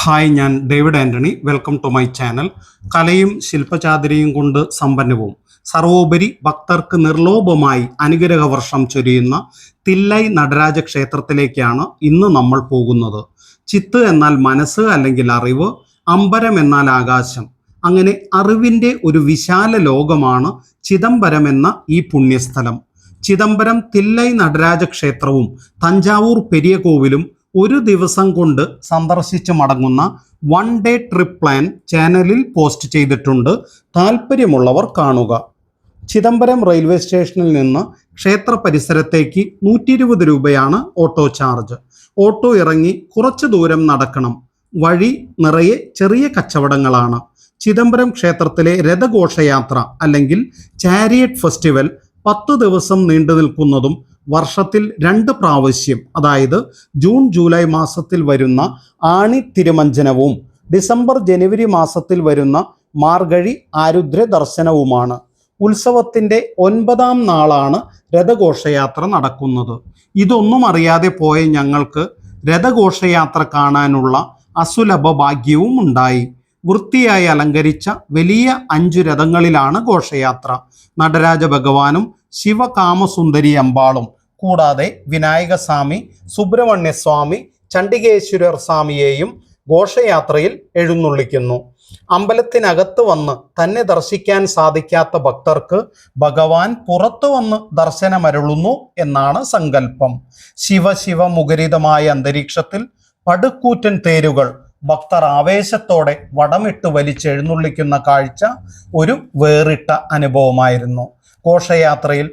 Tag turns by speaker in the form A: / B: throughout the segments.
A: Hi, ഞാൻ David Antony. Welcome to my channel. കലയും ശില്പചാതുരിയും കൊണ്ട് സമ്പന്നവും സർവോപരി ഭക്തർക്ക് നിർലോഭമായി അനുഗ്രഹവർഷം ചൊരിയുന്ന തില്ലൈ നടരാജ ക്ഷേത്രത്തിലേക്കാണ് ഇന്ന് നമ്മൾ പോകുന്നത്. ചിത്ത് എന്നാൽ മനസ്സ് അല്ലെങ്കിൽ അറിവ്, അമ്പരം എന്നാൽ ആകാശം. അങ്ങനെ അറിവിൻ്റെ ഒരു വിശാല ലോകമാണ് ചിദംബരം എന്ന ഈ പുണ്യസ്ഥലം. ചിദംബരം തില്ലൈ നടരാജ ക്ഷേത്രവും തഞ്ചാവൂർ പെരിയ കോവിലും ഒരു ദിവസം കൊണ്ട് സന്ദർശിച്ച് മടങ്ങുന്ന വൺ ഡേ ട്രിപ്പ് പ്ലാൻ ചാനലിൽ പോസ്റ്റ് ചെയ്തിട്ടുണ്ട്. താല്പര്യമുള്ളവർ കാണുക. ചിദംബരം റെയിൽവേ സ്റ്റേഷനിൽ നിന്ന് ക്ഷേത്ര പരിസരത്തേക്ക് 120 രൂപയാണ് ഓട്ടോ ചാർജ്. ഓട്ടോ ഇറങ്ങി കുറച്ച് ദൂരം നടക്കണം. വഴി നിറയെ ചെറിയ കച്ചവടങ്ങളാണ്. ചിദംബരം ക്ഷേത്രത്തിലെ രഥഘോഷയാത്ര അല്ലെങ്കിൽ ചാരിയറ്റ് ഫെസ്റ്റിവൽ 10 ദിവസം നീണ്ടു നിൽക്കുന്നതും വർഷത്തിൽ 2 പ്രാവശ്യം, അതായത് ജൂൺ ജൂലൈ മാസത്തിൽ വരുന്ന ആണി തിരുമഞ്ജനവും ഡിസംബർ ജനുവരി മാസത്തിൽ വരുന്ന മാർഗഴി ആരുദ്ര ദർശനവുമാണ്. ഉത്സവത്തിൻ്റെ 9ാം നാളാണ് രഥഘോഷയാത്ര നടക്കുന്നത്. ഇതൊന്നും അറിയാതെ പോയ ഞങ്ങൾക്ക് രഥഘോഷയാത്ര കാണാനുള്ള അസുലഭ ഭാഗ്യവും ഉണ്ടായി. വൃത്തിയായി അലങ്കരിച്ച വലിയ 5 രഥങ്ങളിലാണ് ഘോഷയാത്ര. നടരാജ ഭഗവാനും ശിവകാമസുന്ദരി അമ്പാളും കൂടാതെ വിനായകസ്വാമി, സുബ്രഹ്മണ്യസ്വാമി, ചണ്ഡികേശ്വരർ സ്വാമിയെയും ഘോഷയാത്രയിൽ എഴുന്നള്ളിക്കുന്നു. അമ്പലത്തിനകത്ത് വന്ന് തന്നെ ദർശിക്കാൻ സാധിക്കാത്ത ഭക്തർക്ക് ഭഗവാൻ പുറത്തു വന്ന് ദർശനമരുളുന്നു എന്നാണ് സങ്കല്പം. ശിവശിവ മുഖരിതമായ അന്തരീക്ഷത്തിൽ പടുക്കൂറ്റൻ തേരുകൾ ഭക്തർ ആവേശത്തോടെ വടമിട്ട് വലിച്ചെഴുന്നള്ളിക്കുന്ന കാഴ്ച ഒരു വേറിട്ട അനുഭവമായിരുന്നു. ഘോഷയാത്രയിൽ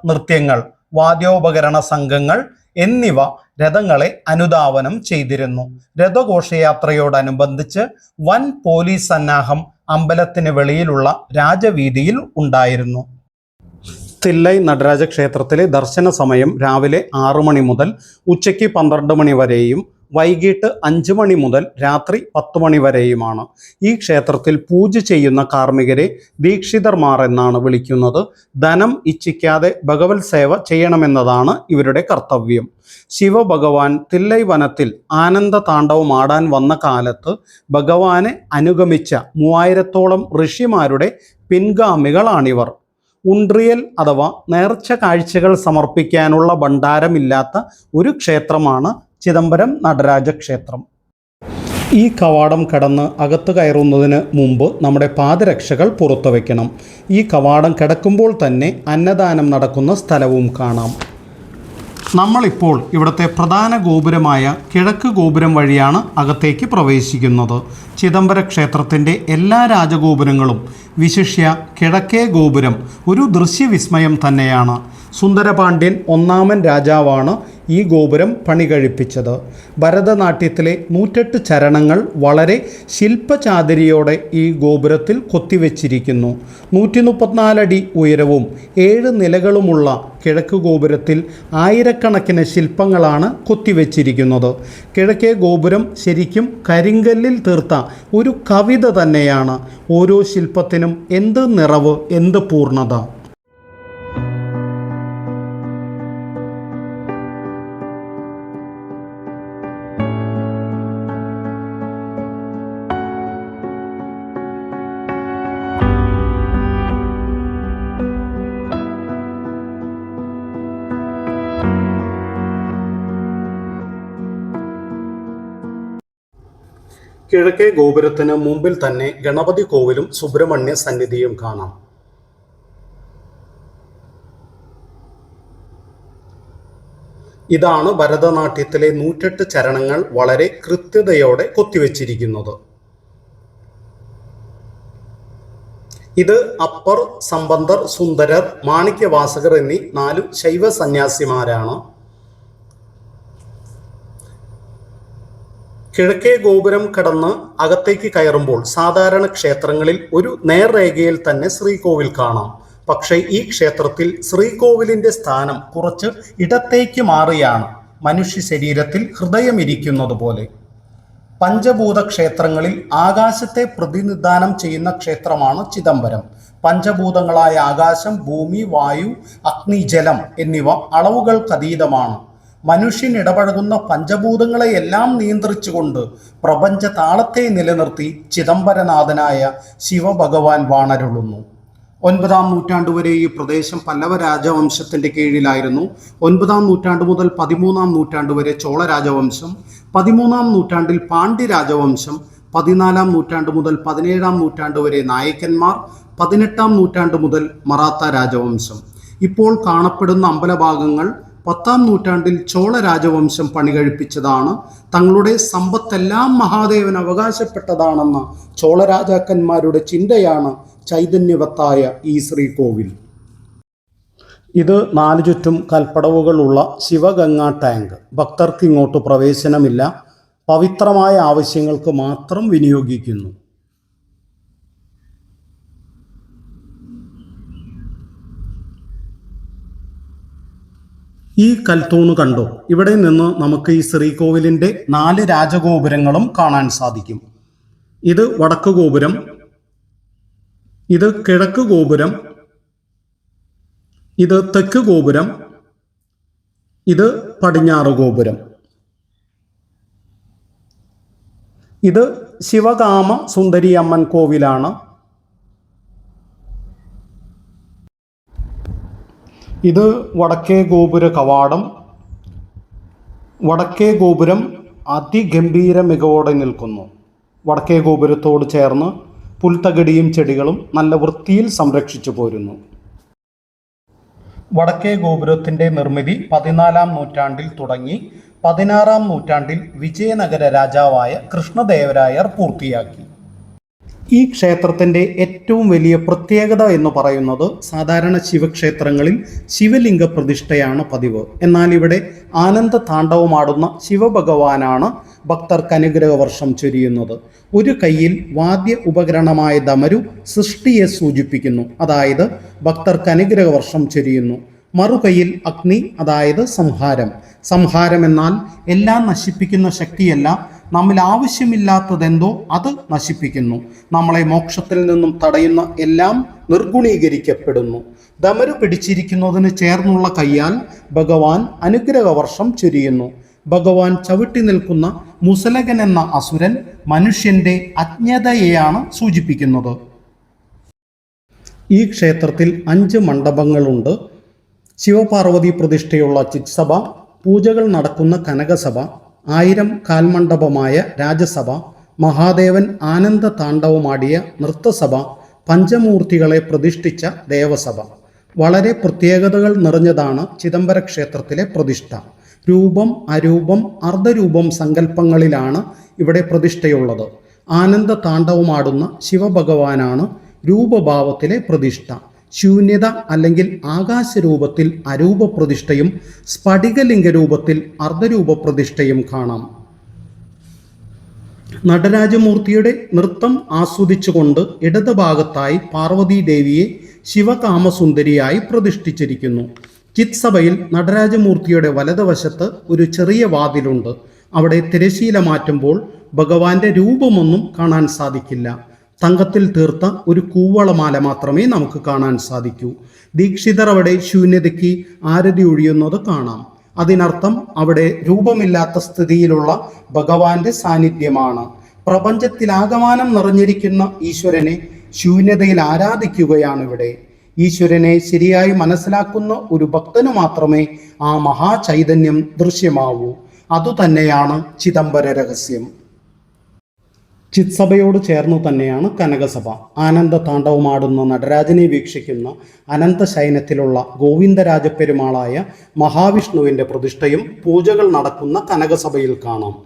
A: നൃത്യങ്ങൾ, വാദ്യോപകരണ സംഘങ്ങൾ എന്നിവ രഥങ്ങളെ അനുധാവനം ചെയ്തിരുന്നു. രഥഘോഷയാത്രയോടനുബന്ധിച്ച് വൻ പോലീസ് സന്നാഹം അമ്പലത്തിന് വെളിയിലുള്ള രാജവീതിയിൽ ഉണ്ടായിരുന്നു. തില്ലൈ നടരാജ ക്ഷേത്രത്തിലെ ദർശന സമയം രാവിലെ 6 മണി മുതൽ ഉച്ചയ്ക്ക് 12 മണി വരെയും വൈകിട്ട് 5 മണി മുതൽ രാത്രി 10 മണി വരെയുമാണ്. ഈ ക്ഷേത്രത്തിൽ പൂജ ചെയ്യുന്ന കാർമ്മികരെ ദീക്ഷിതർമാർ എന്നാണ് വിളിക്കുന്നത്. ധനം ഇച്ഛിക്കാതെ ഭഗവത് സേവ ചെയ്യണമെന്നതാണ് ഇവരുടെ കർത്തവ്യം. ശിവഭഗവാൻ തില്ലൈ വനത്തിൽ ആനന്ദ താണ്ഡവം ആടാൻ വന്ന കാലത്ത് ഭഗവാനെ അനുഗമിച്ച 3000-ഓളം ഋഷിമാരുടെ പിൻഗാമികളാണിവർ. ഉണ്ട്രിയൽ അഥവാ നേർച്ച കാഴ്ചകൾ സമർപ്പിക്കാനുള്ള ഭണ്ഡാരമില്ലാത്ത ഒരു ക്ഷേത്രമാണ് ചിദംബരം നടരാജ ക്ഷേത്രം. ഈ കവാടം കടന്ന് അകത്ത് കയറുന്നതിന് മുമ്പ് നമ്മുടെ പാദരക്ഷകൾ പുറത്തു വയ്ക്കണം. ഈ കവാടം കടക്കുമ്പോൾ തന്നെ അന്നദാനം നടക്കുന്ന സ്ഥലവും കാണാം. നമ്മളിപ്പോൾ ഇവിടുത്തെ പ്രധാന ഗോപുരമായ കിഴക്ക് ഗോപുരം വഴിയാണ് അകത്തേക്ക് പ്രവേശിക്കുന്നത്. ചിദംബര ക്ഷേത്രത്തിൻ്റെ എല്ലാ രാജഗോപുരങ്ങളും വിശിഷ്യ കിഴക്കേ ഗോപുരം ഒരു ദൃശ്യവിസ്മയം തന്നെയാണ്. സുന്ദരപാണ്ഡ്യൻ 1ാമൻ രാജാവാണ് ഈ ഗോപുരം പണി കഴിപ്പിച്ചത്. ഭരതനാട്യത്തിലെ 108 ചരണങ്ങൾ വളരെ ശില്പചാതുരിയോടെ ഈ ഗോപുരത്തിൽ കൊത്തിവെച്ചിരിക്കുന്നു. 134 അടി ഉയരവും 7 നിലകളുമുള്ള കിഴക്ക് ഗോപുരത്തിൽ ആയിരക്കണക്കിന് ശില്പങ്ങളാണ് കൊത്തിവെച്ചിരിക്കുന്നത്. കിഴക്കേ ഗോപുരം ശരിക്കും കരിങ്കല്ലിൽ തീർത്ത ഒരു കവിത തന്നെയാണ്. ഓരോ ശില്പത്തിനും എന്ത് നിറവ്, എന്ത് പൂർണ്ണത! കിഴക്കേ ഗോപുരത്തിന് മുമ്പിൽ തന്നെ ഗണപതി കോവിലും സുബ്രഹ്മണ്യ സന്നിധിയും കാണാം. ഇതാണ് ഭരതനാട്യത്തിലെ 108 ചരണങ്ങൾ വളരെ കൃത്യതയോടെ കൊത്തിവെച്ചിരിക്കുന്നത്. ഇത് അപ്പർ, സംബന്ധർ, സുന്ദരർ, മാണിക്യവാസകർ എന്നീ 4 ശൈവ സന്യാസിമാരാണ്. കിഴക്കേ ഗോപുരം കടന്ന് അകത്തേക്ക് കയറുമ്പോൾ സാധാരണ ക്ഷേത്രങ്ങളിൽ ഒരു നേർരേഖയിൽ തന്നെ ശ്രീകോവിൽ കാണാം. പക്ഷേ ഈ ക്ഷേത്രത്തിൽ ശ്രീകോവിലിൻ്റെ സ്ഥാനം കുറച്ച് ഇടത്തേക്ക് മാറിയാണ് മനുഷ്യ ശരീരത്തിൽ ഹൃദയം ഇരിക്കുന്നത് പോലെ. പഞ്ചഭൂത ക്ഷേത്രങ്ങളിൽ ആകാശത്തെ പ്രതിനിധാനം ചെയ്യുന്ന ക്ഷേത്രമാണ് ചിദംബരം. പഞ്ചഭൂതങ്ങളായ ആകാശം, ഭൂമി, വായു, അഗ്നി, ജലം എന്നിവ അളവുകൾക്കതീതമാണ്. മനുഷ്യൻ ഇടപഴകുന്ന പഞ്ചഭൂതങ്ങളെയെല്ലാം നിയന്ത്രിച്ചുകൊണ്ട് പ്രപഞ്ച താളത്തെ നിലനിർത്തി ചിദംബരനാഥനായ ശിവഭഗവാൻ വാണരുളുന്നു. 9-ാം നൂറ്റാണ്ട് വരെ ഈ പ്രദേശം പല്ലവ രാജവംശത്തിൻ്റെ കീഴിലായിരുന്നു. 9-ാം നൂറ്റാണ്ട് മുതൽ 13-ാം നൂറ്റാണ്ട് വരെ ചോള രാജവംശം, 13-ാം നൂറ്റാണ്ടിൽ പാണ്ഡ്യ രാജവംശം, 14-ാം നൂറ്റാണ്ട് മുതൽ 17-ാം നൂറ്റാണ്ട് വരെ നായക്കന്മാർ, 18-ാം നൂറ്റാണ്ട് മുതൽ മറാത്ത രാജവംശം. ഇപ്പോൾ കാണപ്പെടുന്ന അമ്പലഭാഗങ്ങൾ 10-ാം നൂറ്റാണ്ടിൽ ചോള രാജവംശം പണികഴിപ്പിച്ചതാണ്. തങ്ങളുടെ സമ്പത്തെല്ലാം മഹാദേവൻ അവകാശപ്പെട്ടതാണെന്ന ചോള രാജാക്കന്മാരുടെ ചിന്തയാണ് ചൈതന്യവത്തായ ഈ ശ്രീകോവിൽ. ഇത് 4 ചുറ്റും കൽപ്പടവുകളുള്ള ശിവഗംഗാ ടാങ്ക്. ഭക്തർക്ക് ഇങ്ങോട്ട് പ്രവേശനമില്ല. പവിത്രമായ ആവശ്യങ്ങൾക്ക് മാത്രം വിനിയോഗിക്കുന്നു. ഈ കൽത്തൂണ് കണ്ടോ? ഇവിടെ നിന്ന് നമുക്ക് ഈ ശ്രീകോവിലിൻ്റെ 4 രാജഗോപുരങ്ങളും കാണാൻ സാധിക്കും. ഇത് വടക്ക് ഗോപുരം, ഇത് കിഴക്ക് ഗോപുരം, ഇത് തെക്ക് ഗോപുരം, ഇത് പടിഞ്ഞാറ് ഗോപുരം. ഇത് ശിവകാമ സുന്ദരി അമ്മൻ കോവിലാണ്. ഇത് വടക്കേ ഗോപുര കവാടം. വടക്കേ ഗോപുരം അതിഗംഭീര മികവോടെ നിൽക്കുന്നു. വടക്കേ ഗോപുരത്തോട് ചേർന്ന് പുൽത്തകിടിയും ചെടികളും നല്ല വൃത്തിയിൽ സംരക്ഷിച്ചു പോരുന്നു. വടക്കേ ഗോപുരത്തിൻ്റെ നിർമ്മിതി 14-ാം നൂറ്റാണ്ടിൽ തുടങ്ങി 16-ാം നൂറ്റാണ്ടിൽ വിജയനഗര രാജാവായ കൃഷ്ണദേവരായർ പൂർത്തിയാക്കി. ഈ ക്ഷേത്രത്തിൻ്റെ ഏറ്റവും വലിയ പ്രത്യേകത എന്ന് പറയുന്നത് സാധാരണ ശിവക്ഷേത്രങ്ങളിൽ ശിവലിംഗ പ്രതിഷ്ഠയാണ് പതിവ്. എന്നാൽ ഇവിടെ ആനന്ദ താണ്ഡവമാടുന്ന ശിവഭഗവാനാണ് ഭക്തർക്ക് അനുഗ്രഹവർഷം ചൊരിയുന്നത്. ഒരു കൈയിൽ വാദ്യ ഉപകരണമായ ദമരു സൃഷ്ടിയെ സൂചിപ്പിക്കുന്നു, അതായത് ഭക്തർക്ക് അനുഗ്രഹവർഷം ചൊരിയുന്നു. മറുകൈയിൽ അഗ്നി, അതായത് സംഹാരം. സംഹാരം എന്നാൽ എല്ലാം നശിപ്പിക്കുന്ന ശക്തിയല്ല, നമ്മിൽ ആവശ്യമില്ലാത്തതെന്തോ അത് നശിപ്പിക്കുന്നു. നമ്മളെ മോക്ഷത്തിൽ നിന്നും തടയുന്ന എല്ലാം നിർഗുണീകരിക്കപ്പെടുന്നു. ദമരു പിടിച്ചിരിക്കുന്നതിന് ചേർന്നുള്ള കൈയാൽ ഭഗവാൻ അനുഗ്രഹവർഷം ചൊരിയുന്നു. ഭഗവാൻ ചവിട്ടി നിൽക്കുന്ന മുസലകൻ എന്ന അസുരൻ മനുഷ്യന്റെ അജ്ഞതയെയാണ് സൂചിപ്പിക്കുന്നത്. ഈ ക്ഷേത്രത്തിൽ 5 മണ്ഡപങ്ങളുണ്ട്. ശിവപാർവതി പ്രതിഷ്ഠയുള്ള ചിത്സഭ, പൂജകൾ നടക്കുന്ന കനകസഭ, 1000 കാൽമണ്ഡപമായ രാജസഭ, മഹാദേവൻ ആനന്ദ താണ്ഡവമാടിയ നൃത്തസഭ, പഞ്ചമൂർത്തികളെ പ്രതിഷ്ഠിച്ച ദേവസഭ. വളരെ പ്രത്യേകതകൾ നിറഞ്ഞതാണ് ചിദംബര ക്ഷേത്രത്തിലെ പ്രതിഷ്ഠ. രൂപം, അരൂപം, അർദ്ധരൂപം സങ്കല്പങ്ങളിലാണ് ഇവിടെ പ്രതിഷ്ഠയുള്ളത്. ആനന്ദ താണ്ഡവമാടുന്ന ശിവഭഗവാനാണ് രൂപഭാവത്തിലെ പ്രതിഷ്ഠ. ശൂന്യത അല്ലെങ്കിൽ ആകാശരൂപത്തിൽ അരൂപ പ്രതിഷ്ഠയും സ്ഫടികലിംഗ രൂപത്തിൽ അർദ്ധരൂപ പ്രതിഷ്ഠയും കാണാം. നടരാജമൂർത്തിയുടെ നൃത്തം ആസ്വദിച്ചുകൊണ്ട് ഇടത് ഭാഗത്തായി പാർവതി ദേവിയെ ശിവകാമസുന്ദരിയായി പ്രതിഷ്ഠിച്ചിരിക്കുന്നു. ചിത്സഭയിൽ നടരാജമൂർത്തിയുടെ വലതുവശത്ത് ഒരു ചെറിയ വാതിലുണ്ട്. അവിടെ തിരശീല മാറ്റുമ്പോൾ ഭഗവാന്റെ രൂപമൊന്നും കാണാൻ സാധിക്കില്ല. തങ്കത്തിൽ തീർത്ത ഒരു കൂവളമാല മാത്രമേ നമുക്ക് കാണാൻ സാധിക്കൂ. ദീക്ഷിതർ അവിടെ ശൂന്യതയ്ക്ക് ആരതി ഒഴിയുന്നത് കാണാം. അതിനർത്ഥം അവിടെ രൂപമില്ലാത്ത സ്ഥിതിയിലുള്ള ഭഗവാന്റെ സാന്നിധ്യമാണ്. പ്രപഞ്ചത്തിലാകമാനം നിറഞ്ഞിരിക്കുന്ന ഈശ്വരനെ ശൂന്യതയിൽ ആരാധിക്കുകയാണിവിടെ. ഈശ്വരനെ ശരിയായി മനസ്സിലാക്കുന്ന ഒരു ഭക്തനു മാത്രമേ ആ മഹാചൈതന്യം ദൃശ്യമാവൂ. അതുതന്നെയാണ് ചിദംബര രഹസ്യം. ചിത്സഭയോട് ചേർന്നു തന്നെയാണ് കനകസഭ. ആനന്ദ താണ്ഡവമാടുന്ന നടരാജനെ വീക്ഷിക്കുന്ന അനന്തശയനത്തിലുള്ള ഗോവിന്ദരാജപ്പെരുമാളായ മഹാവിഷ്ണുവിൻ്റെ പ്രതിഷ്ഠയും പൂജകൾ നടക്കുന്ന കനകസഭയിൽ കാണാം.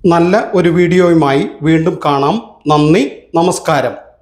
A: നല്ല ഒരു വീഡിയോയുമായി വീണ്ടും കാണാം. നന്ദി, നമസ്കാരം.